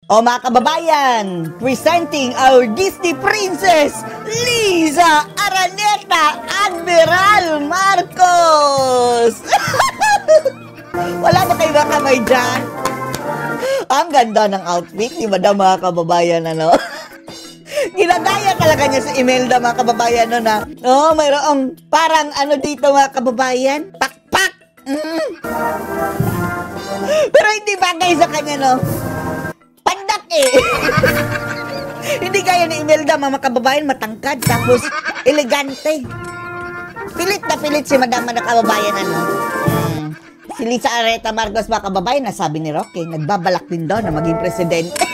O mga kababayan, presenting our Disney Princess, Liza Araneta Admiral Marcos! Wala ba kayo kamay dyan? Ang ganda ng outfit ni Madam mga kababayan, ano? Ginagaya talaga niya sa Imelda mga kababayan, no, na, mayroong parang ano dito mga kababayan, pakpak! Pero hindi bagay sa kanya, no? Pandak eh! Hindi kaya ni Imelda mga kababayan, matangkad, tapos elegante. Pilit na pilit si Madam mga kababayan, ano? Si Liza Araneta Marcos mga kababayan, nasabi ni Roque, nagbabalak din daw na maging presidente.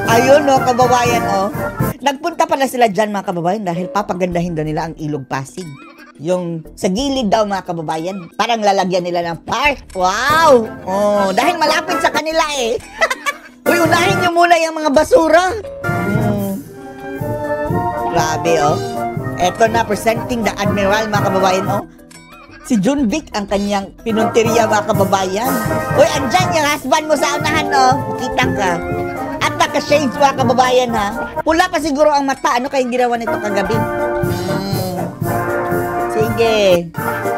Ayun, no, kababayan, oh. Nagpunta pala sila dyan, mga kababayan, dahil papagandahin daw nila ang Ilog Pasig. Yung sa gilid daw, mga kababayan, parang lalagyan nila ng park. Wow! Oh, dahil malapit sa kanila, eh. Uy, unahin nyo muna yung mga basura. Grabe, oh. Eto na, presenting the Admiral, mga kababayan, oh. Si Jun Vic ang kanyang pinunteriya, mga kababayan. Uy, andyan yung husband mo sa unahan, oh. Kita ka. At naka-shades, mga kababayan, ha. Pula pa siguro ang mata. Ano kayong ginawa nito kagabi? Sige.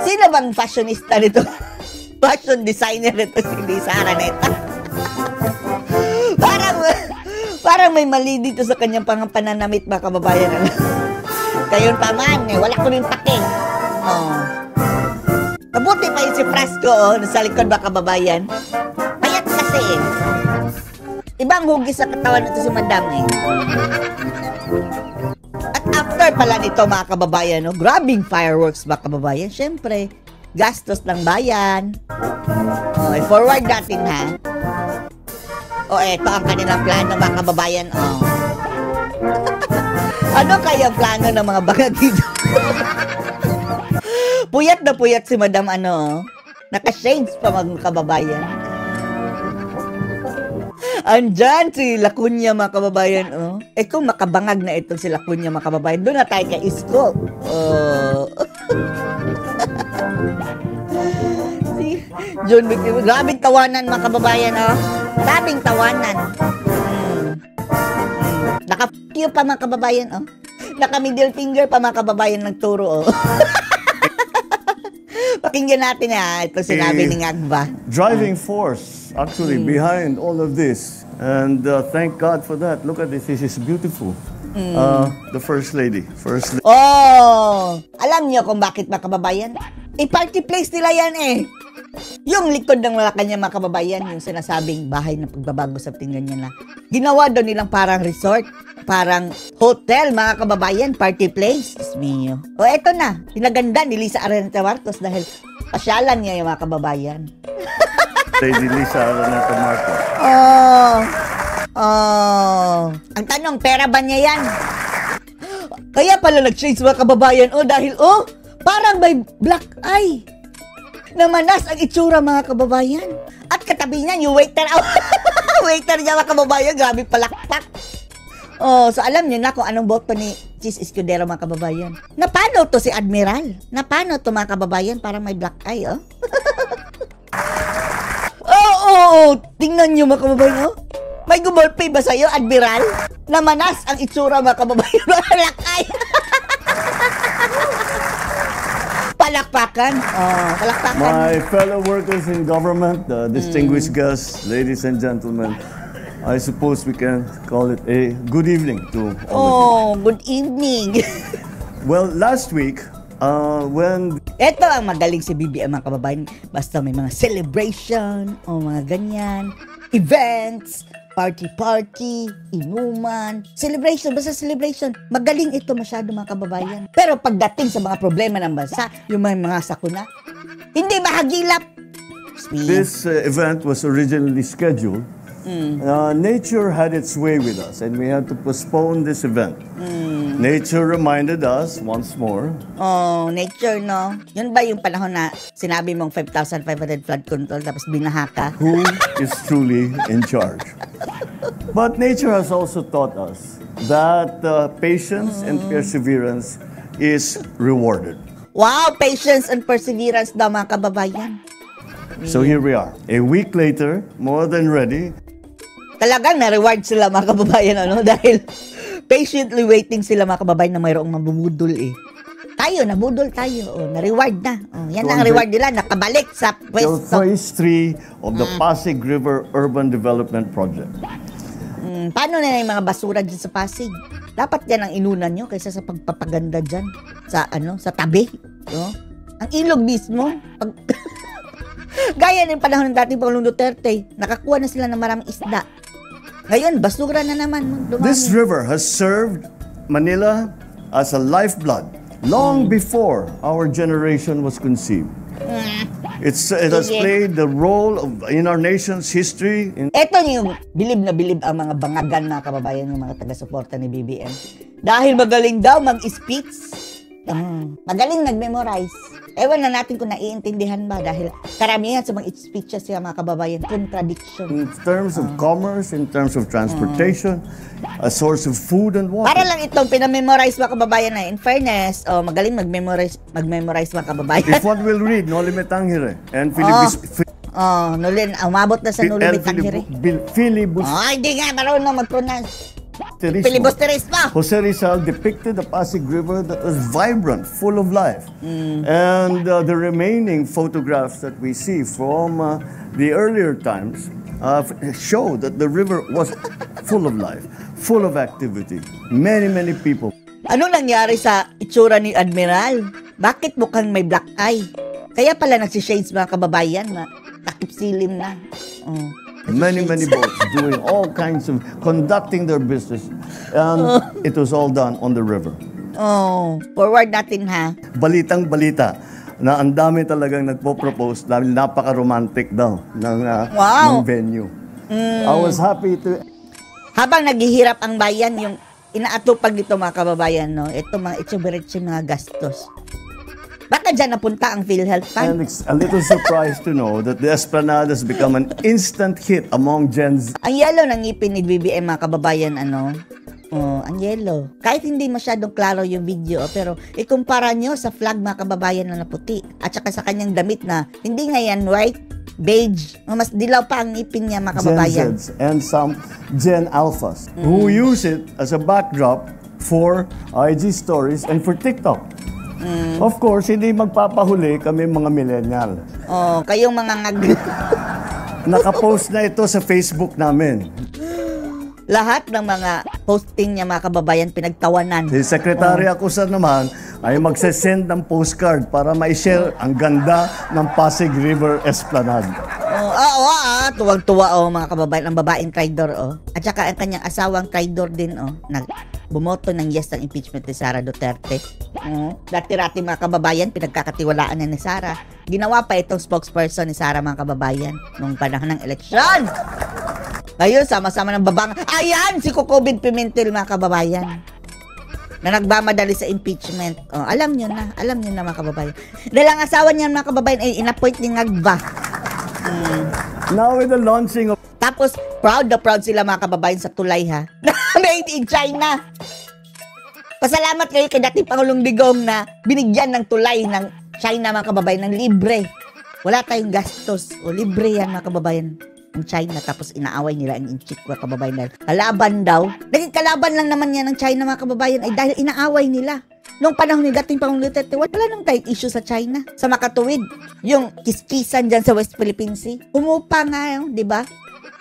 Sino bang fashionista nito? Fashion designer nito si Liza Araneta. Parang may mali dito sa kanyang pananamit, mga kababayan. Ano? Kayon pa man, eh. Wala ko rin pake. Oh. Mabuti pa yun si Frasco, oh, nasa likod ba kababayan? Payat kasi, eh. Ibang hugis sa katawan nito si Madam, eh. At after pala nito, mga kababayan, no, grabing fireworks, mga kababayan. Siyempre, gastos ng bayan. Oh, forward natin, ha? O, eto ang kanilang plano, mga kababayan, oh. Ano kaya plano ng mga bangag dito? Puyat na puyat si Madam, ano, naka-shades pa mga kababayan. Andyan si Lacuna, mga kababayan, oh. Eh kung makabangag na itong si Lacuna, mga kababayan, doon na tayo kay Isko. Oh. Si John Vic, grabing tawanan, mga kababayan, oh. Grabing tawanan. Naka-f*** pa, mga kababayan, oh. Naka-middle finger pa, mga kababayan, ng turo, oh. Pakinggan natin, ha, ito sinabi ni Ngagba. Driving force actually behind all of this, and thank God for that. Look at this, this is beautiful. The First Lady. Oh, alam niyo kung bakit, mga kababayan? I-party place nila yan, eh. Yung likod ng Malacanang, mga kababayan, yung sinasabing bahay ng pagbabago sa tingnan niya na ginawa daw nilang parang resort, parang hotel, mga kababayan, party place. Mio. O eto na, pinaganda ni Liza Araneta Marcos dahil pasyalan niya yung mga kababayan. Lady Liza Araneta Marcos. Ang tanong, pera ba niya yan? Kaya pala nag-shades, mga kababayan, dahil, parang may black eye. Namanas ang itsura, mga kababayan. At katabi niya, yung waiter, waiter niya, mga kababayan, grabe palakpak. So alam niyo na kung anong boto ni Chis Escudero, mga kababayan. Napano to si Admiral? Napano to, mga kababayan? Parang may black eye, oh. Tingnan niyo, mga kababayan, oh. May gumolpe ba sa'yo, Admiral? Namanas ang itsura, mga kababayan, black eye. Palakpakan. Palakpakan. My fellow workers in government, distinguished guests, ladies and gentlemen, I suppose we can call it a good evening to all of you. Good evening. Well, last week, when... Ito ang magaling si BBM, mga kababayan. Basta may mga celebration, o mga ganyan, events, party, inuman, celebration, basta celebration. Magaling ito masyado, mga kababayan. Pero pagdating sa mga problema ng bansa, yung mga sakuna, hindi mahagilap. This event was originally scheduled. Nature had its way with us and we had to postpone this event. Nature reminded us once more. Nature, no? Yun ba yung panahon na sinabi mong 5,500 flood control tapos binaha ka? Who is truly in charge? But nature has also taught us that patience and perseverance is rewarded. Wow, patience and perseverance daw, mga kababayan. So here we are. A week later, more than ready. Talagang na-reward sila mga kababayan, ano? Dahil patiently waiting sila mga kababayan na mayroong mabubudol eh. Tayo, nabudol tayo. Oh, na-reward na. Oh, yan ang reward nila, nakabalik sa pwesto. Phase 3 of the Pasig River Urban Development Project. Paano na yung mga basura dyan sa Pasig? Dapat yan ang inunan nyo kaysa sa pagpapaganda dyan sa sa tabi. No? Ang ilog mismo, gaya ng panahon ng dating Pangulong Duterte, nakakuha na sila ng maraming isda. Ngayon, basura na naman. Dumami. This river has served Manila as a lifeblood long before our generation was conceived. It has played the role in our nation's history. Ito yung bilib na bilib ang mga bangagan na kababayan ng mga taga-suporta ni BBM. Dahil magaling daw mag-speech. Magaling nag-memorize. Ewan na natin kung naiintindihan ba dahil karamihan sa mga speeches siya mga kababayan, contradiction. In terms of commerce, in terms of transportation, a source of food and water. Para lang itong pinamemorize mga kababayan na in fairness, magaling mag-memorize mga kababayan. If one will read Noli Me Tangere and umabot na sa Noli Me Tangere. Hindi nga marunong mag-pronounce. Filibusterismo. Jose Rizal depicted the Pasig River that was vibrant, full of life. And the remaining photographs that we see from the earlier times show that the river was full of life, full of activity. Many, many people. Anong nangyari sa itsura ni Admiral? Bakit mukhang may black eye? Kaya pala nagsishades mga kababayan na takip silim na. Many boats doing all kinds of, conducting their business. And it was all done on the river. Forward natin ha. Balitang-balita na ang dami talagang nagpo-propose dahil napaka-romantic daw ng venue. I was happy to... Habang naghihirap ang bayan, yung inaatupag dito mga kababayan, no? Ito mga itsubiritsi mga gastos. Baka dyan napunta ang PhilHealth Fund. And a little surprised to know that the Esplanade has become an instant hit among Gen Z. Ang yellow ng ngipin ni BBM mga kababayan, ang yellow. Kahit hindi masyadong klaro yung video, pero ikumpara nyo sa flag mga kababayan na puti. At saka sa kanyang damit na hindi nga yan white, beige. Mas dilaw pa ang ngipin niya mga kababayan. Gen Zs and some Gen Alphas who use it as a backdrop for IG stories and for TikTok. Of course, hindi magpapahuli kami mga millennial. Kayong mga Nakapost na ito sa Facebook namin. Lahat ng mga posting niya mga kababayan pinagtawanan. Si Secretary Acusa naman ay magsesend ng postcard para ma-share ang ganda ng Pasig River Esplanade. Tuwang-tuwa mga kababayan, ang babaeng traidor At saka ang kanyang asawang traidor din bumoto ng yes ng impeachment ni Sara Duterte. Dati-rati mga kababayan, pinagkakatiwalaan na ni Sara. Ginawa pa itong spokesperson ni Sara mga kababayan nung panahon ng eleksyon. Ngayon, sama-sama ng babang. Ayan, si Kokobid Pimentel mga kababayan. Na nagmamadali sa impeachment. Alam nyo na mga kababayan. Dahil ang asawa niya mga kababayan ay inappoint ni Ngagba. Now with the launching of... Tapos, proud na proud sila mga kababayan sa tulay ha. Made in China. Pasalamat kayo kay dating Pangulong Digong na binigyan ng tulay ng China mga kababayan ng libre. Wala tayong gastos. Libre yan mga kababayan ng China. Tapos inaaway nila ang inchik mga kababayan dahil kalaban daw. Naging kalaban lang naman yan ng China mga kababayan ay dahil inaaway nila. Noong panahon ni dating Pangulong Duterte, wala nang tayong issue sa China. Sa makatuwid, yung kiskisan dyan sa West Philippine Sea, umupa nga di ba?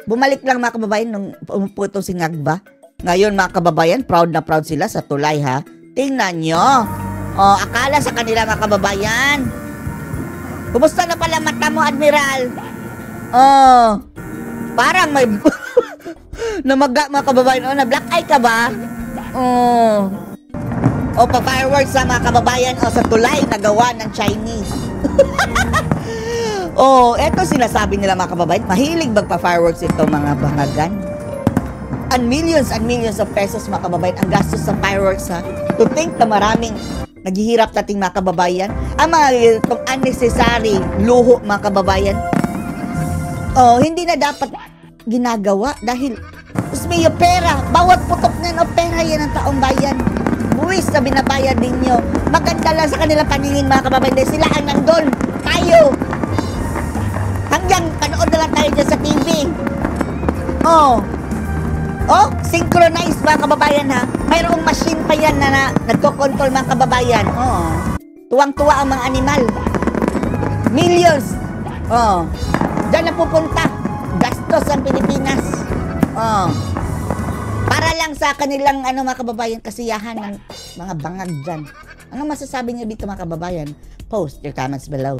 Bumalik lang mga kababayan nung umuputo si Ngagba. Ngayon mga kababayan, proud na proud sila sa tulay ha. Tingnan nyo. Akala sa kanila mga kababayan. Kumusta na pala mata mo, Admiral? Parang may namaga mga kababayan. Na black eye ka ba? Pa-fireworks sa mga kababayan sa tulay na gawa ng Chinese. Eto sinasabi nila mga kababayan, mahilig magpa-fireworks ito mga bangagan. And millions of pesos mga kababayan ang gastos sa fireworks ha. To think na maraming naghihirap nating mga kababayan, ang mga itong unnecessary luho mga kababayan, hindi na dapat ginagawa dahil may pera, bawat putok na pera yan ang taong bayan. Buwis na binabayad ninyo. Maganda lang sa kanilang paningin mga kababayan dahil sila ang nandun. Tayo. Hanggang panood na lang tayo dyan sa TV. Oh. Oh, synchronized mga kababayan ha. Mayroong machine pa yan na nagko-control mga kababayan. Oh. Tuwang-tuwa ang mga animal. Millions. Oh. Diyan na pupunta. Gastos ang Pilipinas. Oh. Para lang sa kanilang mga kababayan kasiyahan ng mga bangag dyan. Ano masasabi niyo dito mga kababayan? Post your comments below.